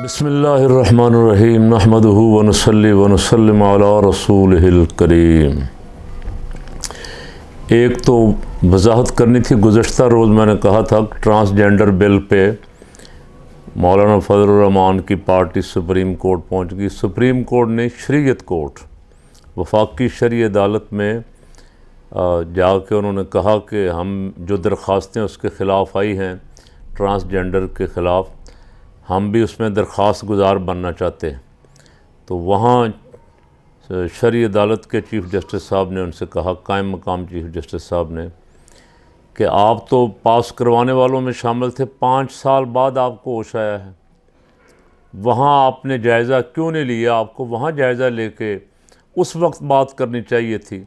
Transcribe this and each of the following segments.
بسم اللہ الرحمن الرحیم نحمدہ ونصلی ونسلم علی رسولہ الکریم۔ ایک تو وضاحت کرنی تھی، گزشتہ روز میں نے کہا تھا کہ ٹرانسجینڈر بل پہ مولانا فضل الرحمان کی پارٹی سپریم کورٹ پہنچ گئی۔ سپریم کورٹ نے شریعت کورٹ وفاقی شرعی عدالت میں جا کے انہوں نے کہا کہ ہم جو درخواستیں اس کے خلاف آئی ہیں ٹرانسجینڈر کے خلاف، ہم بھی اس میں درخواست گزار بننا چاہتے ہیں۔ تو وہاں شرعی عدالت کے چیف جسٹس صاحب نے ان سے کہا، قائم مقام چیف جسٹس صاحب نے، کہ آپ تو پاس کروانے والوں میں شامل تھے، 5 سال بعد آپ کو ہوش آیا ہے، وہاں آپ نے جائزہ کیوں نہیں لیا؟ آپ کو وہاں جائزہ لے کے اس وقت بات کرنی چاہیے تھی۔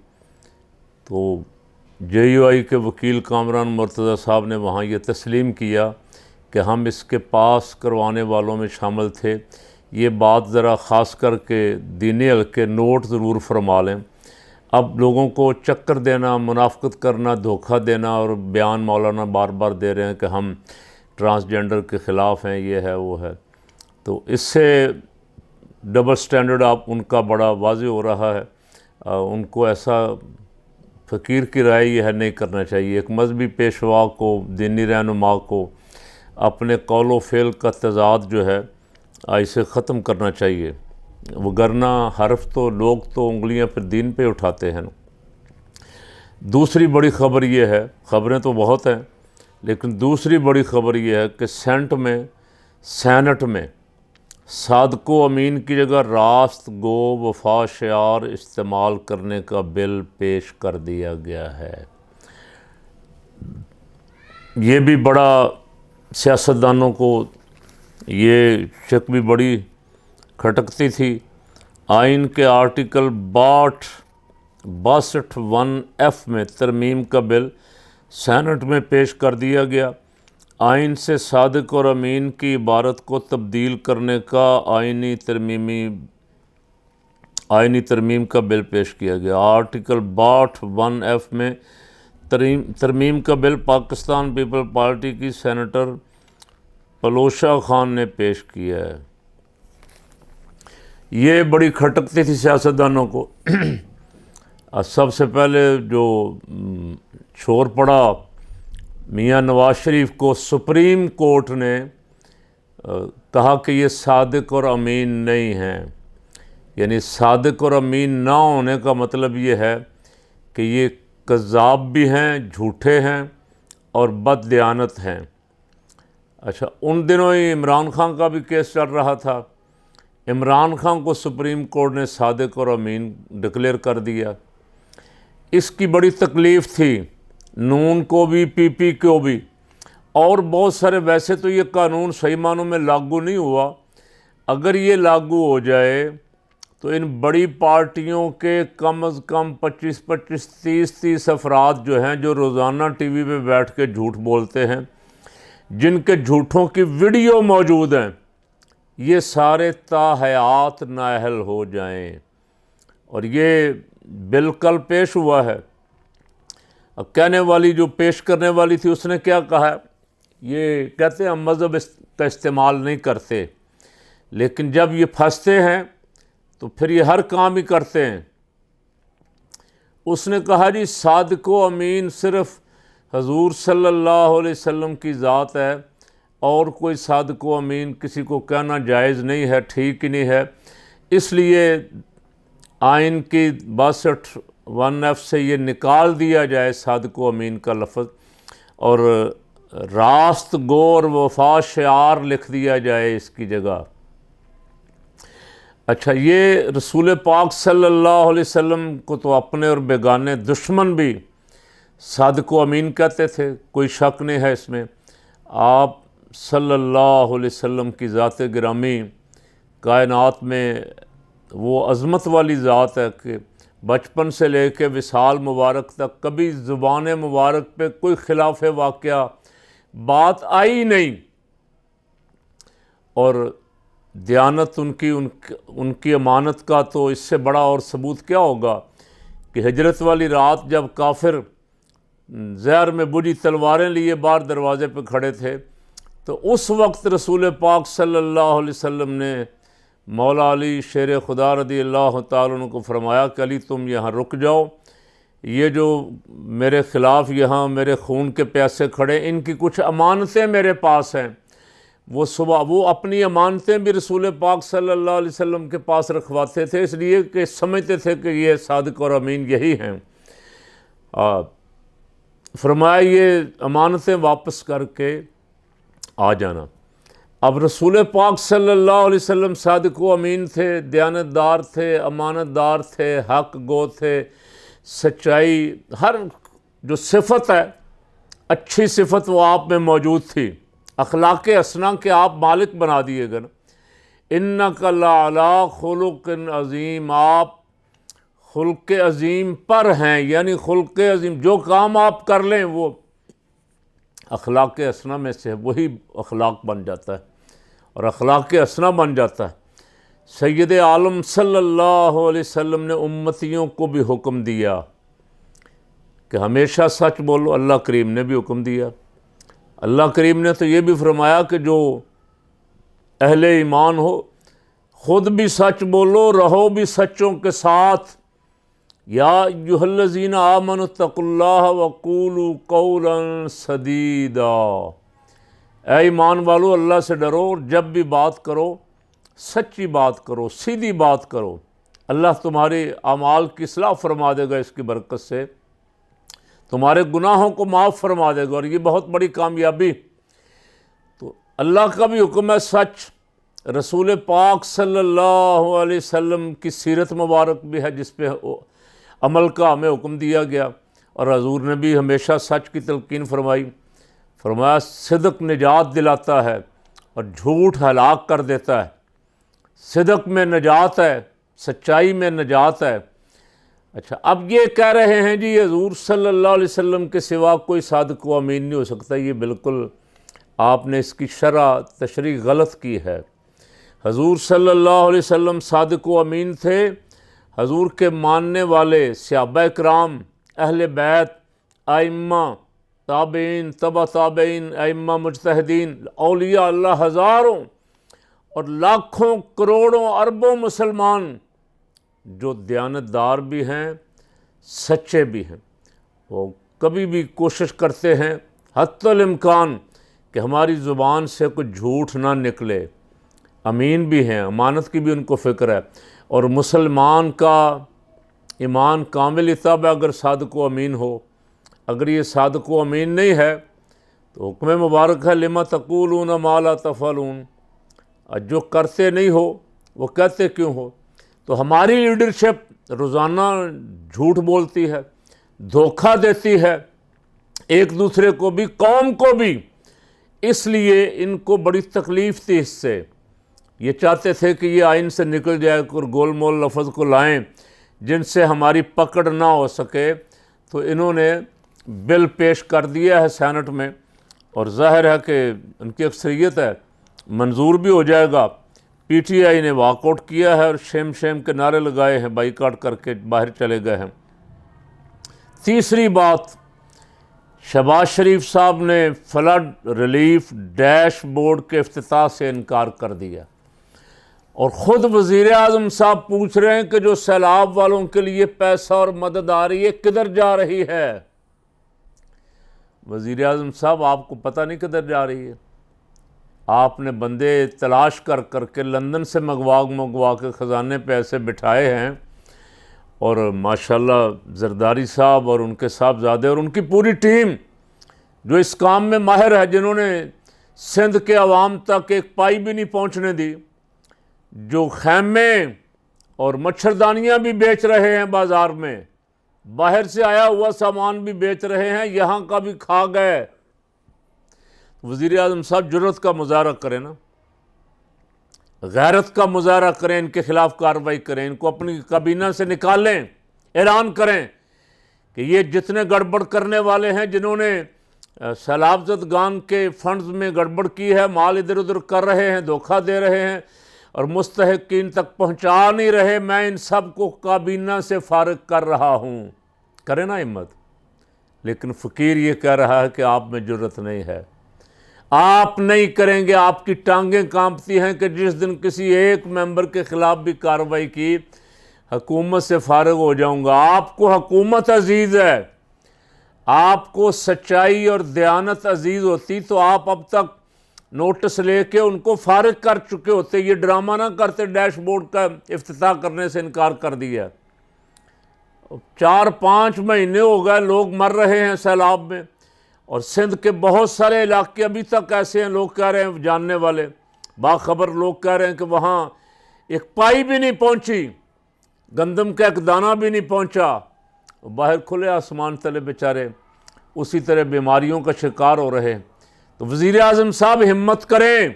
تو جے یو آئی کے وکیل کامران مرتضیٰ صاحب نے وہاں یہ تسلیم کیا کہ ہم اس کے پاس کروانے والوں میں شامل تھے۔ یہ بات ذرا خاص کر کے دینی حلقے نوٹ ضرور فرما لیں۔ اب لوگوں کو چکر دینا، منافقت کرنا، دھوکہ دینا، اور بیان مولانا بار بار دے رہے ہیں کہ ہم ٹرانسجینڈر کے خلاف ہیں، یہ ہے وہ ہے، تو اس سے ڈبل سٹینڈرڈ آپ ان کا بڑا واضح ہو رہا ہے۔ ان کو ایسا فقیر کی رائے یہ ہے نہیں کرنا چاہیے۔ ایک مذہبی پیشوا کو، دینی رہنما کو اپنے قول و فعل کا تضاد جو ہے اسے ختم کرنا چاہیے، وگرنہ حرف تو لوگ تو انگلیاں پھر دین پہ اٹھاتے ہیں۔ دوسری بڑی خبر یہ ہے، خبریں تو بہت ہیں لیکن دوسری بڑی خبر یہ ہے کہ سینٹ میں صادق و امین کی جگہ راست گو وفا شعار استعمال کرنے کا بل پیش کر دیا گیا ہے۔ یہ بھی بڑا سیاستدانوں کو یہ شک بھی بڑی کھٹکتی تھی۔ آئین کے آرٹیکل 62(1)(f) میں ترمیم کا بل سینٹ میں پیش کر دیا گیا۔ آئین سے صادق اور امین کی عبارت کو تبدیل کرنے کا آئینی ترمیم کا بل پیش کیا گیا۔ آرٹیکل 62(1)(f) میں ترمیم کا بل پاکستان پیپل پارٹی کی سینیٹر پلوشا خان نے پیش کیا ہے۔ یہ بڑی کھٹکتی تھی سیاستدانوں کو۔ سب سے پہلے جو شور پڑا، میاں نواز شریف کو سپریم کورٹ نے کہا کہ یہ صادق اور امین نہیں ہیں۔ یعنی صادق اور امین نہ ہونے کا مطلب یہ ہے کہ یہ کذاب بھی ہیں، جھوٹے ہیں اور بد دیانت ہیں۔ اچھا، ان دنوں ہی عمران خان کا بھی کیس چل رہا تھا۔ عمران خان کو سپریم کورٹ نے صادق اور امین ڈکلیئر کر دیا۔ اس کی بڑی تکلیف تھی نون کو بھی، پی پی کو بھی، اور بہت سارے۔ ویسے تو یہ قانون صحیح معنوں میں لاگو نہیں ہوا، اگر یہ لاگو ہو جائے تو ان بڑی پارٹیوں کے کم از کم 25-30 افراد جو ہیں، جو روزانہ ٹی وی پہ بیٹھ کے جھوٹ بولتے ہیں، جن کے جھوٹوں کی ویڈیو موجود ہیں، یہ سارے تاحیات نااہل ہو جائیں۔ اور یہ بل کل پیش ہوا ہے۔ اب کہنے والی جو پیش کرنے والی تھی، اس نے کیا کہا؟ یہ کہتے ہیں ہم مذہب کا استعمال نہیں کرتے، لیکن جب یہ پھنستے ہیں تو پھر یہ ہر کام ہی کرتے ہیں۔ اس نے کہا جی صادق و امین صرف حضور صلی اللہ علیہ وسلم کی ذات ہے، اور کوئی صادق و امین کسی کو کہنا جائز نہیں ہے، ٹھیک ہی نہیں ہے۔ اس لیے آئین کی 62(1)(f) سے یہ نکال دیا جائے صادق و امین کا لفظ، اور راست گو اور وفا شعار لکھ دیا جائے اس کی جگہ۔ اچھا، یہ رسول پاک صلی اللہ علیہ وسلم کو تو اپنے اور بیگانے دشمن بھی صادق و امین کہتے تھے، کوئی شک نہیں ہے اس میں۔ آپ صلی اللہ علیہ وسلم کی ذات گرامی کائنات میں وہ عظمت والی ذات ہے کہ بچپن سے لے کے وصال مبارک تک کبھی زبان مبارک پہ کوئی خلاف واقعہ بات آئی نہیں، اور دیانت ان کی امانت کا تو اس سے بڑا اور ثبوت کیا ہوگا کہ ہجرت والی رات جب کافر زہر میں بجھی تلواریں لیے باہر دروازے پہ کھڑے تھے، تو اس وقت رسول پاک صلی اللہ علیہ وسلم نے مولا علی شیر خدا رضی اللہ تعالیٰ عنہ کو فرمایا کہ علی تم یہاں رک جاؤ، یہ جو میرے خلاف یہاں میرے خون کے پیاسے کھڑے، ان کی کچھ امانتیں میرے پاس ہیں۔ وہ اپنی امانتیں بھی رسول پاک صلی اللہ علیہ وسلم کے پاس رکھواتے تھے، اس لیے کہ سمجھتے تھے کہ یہ صادق اور امین یہی ہیں۔ فرمایا یہ امانتیں واپس کر کے آ جانا۔ اب رسول پاک صلی اللہ علیہ وسلم صادق و امین تھے، دیانتدار تھے، امانت دار تھے، حق گو تھے، سچائی، ہر جو صفت ہے اچھی صفت وہ آپ میں موجود تھی، اخلاق حسنہ کے آپ مالک بنا دیے گئے نا۔ اِنَّكَ لَعَلَىٰ خُلُقٍ عظیم، آپ خلق عظیم پر ہیں، یعنی خلق عظیم جو کام آپ کر لیں وہ اخلاق حسنہ میں سے وہی اخلاق بن جاتا ہے اور اخلاق حسنہ بن جاتا ہے۔ سید عالم صلی اللہ علیہ وسلم نے امتیوں کو بھی حکم دیا کہ ہمیشہ سچ بولو، اللہ کریم نے بھی حکم دیا۔ اللہ کریم نے تو یہ بھی فرمایا کہ جو اہل ایمان ہو خود بھی سچ بولو، رہو بھی سچوں کے ساتھ۔ یا ایھا الذین آمنوا اتقوا اللہ وقولوا قولا سدیدا، اے ایمان والو اللہ سے ڈرو اور جب بھی بات کرو سچی بات کرو، سیدھی بات کرو، اللہ تمہارے اعمال کی اصلاح فرما دے گا، اس کی برکت سے تمہارے گناہوں کو معاف فرما دے گا، اور یہ بہت بڑی کامیابی۔ تو اللہ کا بھی حکم ہے سچ، رسول پاک صلی اللہ علیہ وسلم کی سیرت مبارک بھی ہے جس پہ عمل کا ہمیں حکم دیا گیا، اور حضور نے بھی ہمیشہ سچ کی تلقین فرمائی۔ فرمایا صدق نجات دلاتا ہے اور جھوٹ ہلاک کر دیتا ہے۔ صدق میں نجات ہے، سچائی میں نجات ہے۔ اچھا، اب یہ کہہ رہے ہیں جی حضور صلی اللہ علیہ وسلم کے سوا کوئی صادق و امین نہیں ہو سکتا، یہ بالکل آپ نے اس کی شرح تشریح غلط کی ہے۔ حضور صلی اللہ علیہ وسلم صادق و امین تھے، حضور کے ماننے والے صحابہ کرام، اہل بیت، ائمہ، تابعین، تبع تابعین، ائمہ مجتہدین، اولیاء اللہ ہزاروں اور لاکھوں کروڑوں اربوں مسلمان جو دیانتدار بھی ہیں، سچے بھی ہیں، وہ کبھی بھی کوشش کرتے ہیں حتی الامکان کہ ہماری زبان سے کوئی جھوٹ نہ نکلے، امین بھی ہیں، امانت کی بھی ان کو فکر ہے۔ اور مسلمان کا ایمان کامل ہی تب ہے اگر صادق و امین ہو، اگر یہ صادق و امین نہیں ہے تو حکم مبارک ہے لما تقولون ما لا تفعلون، جو کرتے نہیں ہو وہ کہتے کیوں ہو۔ تو ہماری لیڈرشپ روزانہ جھوٹ بولتی ہے، دھوکہ دیتی ہے ایک دوسرے کو بھی، قوم کو بھی، اس لیے ان کو بڑی تکلیف تھی اس سے۔ یہ چاہتے تھے کہ یہ آئین سے نکل جائے اور گول مول لفظ کو لائیں جن سے ہماری پکڑ نہ ہو سکے، تو انہوں نے بل پیش کر دیا ہے سینٹ میں، اور ظاہر ہے کہ ان کی اکثریت ہے، منظور بھی ہو جائے گا۔ پی ٹی آئی نے واک آؤٹ کیا ہے اور شیم شیم کے نعرے لگائے ہیں، بائیکاٹ کر کے باہر چلے گئے ہیں۔ تیسری بات، شہباز شریف صاحب نے فلڈ ریلیف ڈیش بورڈ کے افتتاح سے انکار کر دیا، اور خود وزیر اعظم صاحب پوچھ رہے ہیں کہ جو سیلاب والوں کے لیے پیسہ اور مدد آ رہی ہے کدھر جا رہی ہے؟ وزیر اعظم صاحب آپ کو پتہ نہیں کدھر جا رہی ہے؟ آپ نے بندے تلاش کر کر کے لندن سے منگوا کے خزانے پہ ایسے بٹھائے ہیں، اور ماشاءاللہ زرداری صاحب اور ان کے صاحبزادے اور ان کی پوری ٹیم جو اس کام میں ماہر ہے، جنہوں نے سندھ کے عوام تک ایک پائی بھی نہیں پہنچنے دی، جو خیمے اور مچھردانیاں بھی بیچ رہے ہیں بازار میں، باہر سے آیا ہوا سامان بھی بیچ رہے ہیں، یہاں کا بھی کھا گئے۔ وزیر اعظم صاحب جرأت کا مظاہرہ کریں نا، غیرت کا مظاہرہ کریں، ان کے خلاف کارروائی کریں، ان کو اپنی کابینہ سے نکالیں، اعلان کریں کہ یہ جتنے گڑبڑ کرنے والے ہیں، جنہوں نے سیلاب زدگان کے فنڈز میں گڑبڑ کی ہے، مال ادھر ادھر کر رہے ہیں، دھوکہ دے رہے ہیں اور مستحقین تک پہنچا نہیں رہے، میں ان سب کو کابینہ سے فارغ کر رہا ہوں۔ کریں نا ہمت۔ لیکن فقیر یہ کہہ رہا ہے کہ آپ میں جرأت نہیں ہے۔ آپ نہیں کریں گے، آپ کی ٹانگیں کانپتی ہیں کہ جس دن کسی ایک ممبر کے خلاف بھی کارروائی کی حکومت سے فارغ ہو جاؤں گا۔ آپ کو حکومت عزیز ہے، آپ کو سچائی اور دیانت عزیز ہوتی تو آپ اب تک نوٹس لے کے ان کو فارغ کر چکے ہوتے، یہ ڈرامہ نہ کرتے ڈیش بورڈ کا افتتاح کرنے سے انکار کر دیا۔ 4-5 مہینے ہو گئے، لوگ مر رہے ہیں سیلاب میں، اور سندھ کے بہت سارے علاقے ابھی تک ایسے ہیں، لوگ کہہ رہے ہیں، جاننے والے باخبر لوگ کہہ رہے ہیں کہ وہاں ایک پائی بھی نہیں پہنچی، گندم کا ایک دانہ بھی نہیں پہنچا، باہر کھلے آسمان تلے بیچارے اسی طرح بیماریوں کا شکار ہو رہے ہیں۔ تو وزیر اعظم صاحب ہمت کریں،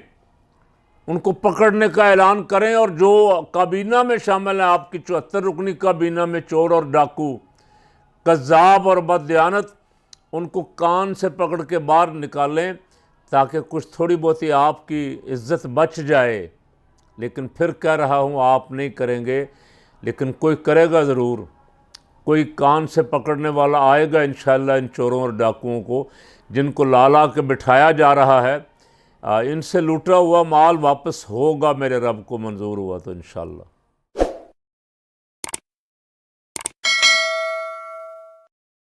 ان کو پکڑنے کا اعلان کریں، اور جو کابینہ میں شامل ہیں آپ کی 74 رکنی کابینہ میں چور اور ڈاکو، کذاب اور بددیانت، ان کو کان سے پکڑ کے باہر نکالیں تاکہ کچھ تھوڑی بہتی آپ کی عزت بچ جائے۔ لیکن پھر کہہ رہا ہوں، آپ نہیں کریں گے، لیکن کوئی کرے گا ضرور، کوئی کان سے پکڑنے والا آئے گا انشاءاللہ ان چوروں اور ڈاکوؤں کو جن کو لا کے بٹھایا جا رہا ہے۔ ان سے لوٹا ہوا مال واپس ہوگا، میرے رب کو منظور ہوا تو انشاءاللہ۔